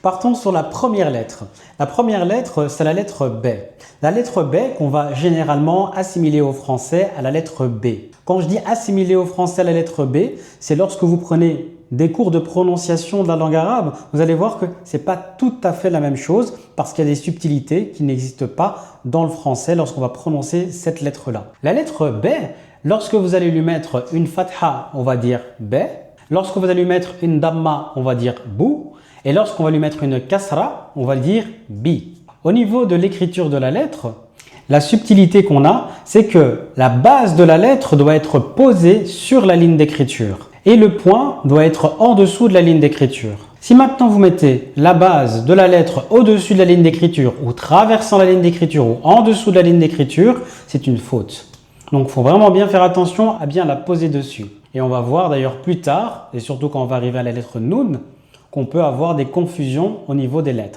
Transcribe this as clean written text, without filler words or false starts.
Partons sur la première lettre. La première lettre, c'est la lettre B. La lettre B qu'on va généralement assimiler au français à la lettre B. Quand je dis assimiler au français à la lettre B, c'est lorsque vous prenez des cours de prononciation de la langue arabe, vous allez voir que ce n'est pas tout à fait la même chose parce qu'il y a des subtilités qui n'existent pas dans le français lorsqu'on va prononcer cette lettre-là. La lettre B, lorsque vous allez lui mettre une fatha, on va dire B. Lorsque vous allez lui mettre une damma, on va dire bou. Et lorsqu'on va lui mettre une kasra, on va dire bi. Au niveau de l'écriture de la lettre, la subtilité qu'on a, c'est que la base de la lettre doit être posée sur la ligne d'écriture. Et le point doit être en dessous de la ligne d'écriture. Si maintenant vous mettez la base de la lettre au-dessus de la ligne d'écriture ou traversant la ligne d'écriture ou en dessous de la ligne d'écriture, c'est une faute. Donc il faut vraiment bien faire attention à bien la poser dessus. Et on va voir d'ailleurs plus tard, et surtout quand on va arriver à la lettre Noun, qu'on peut avoir des confusions au niveau des lettres.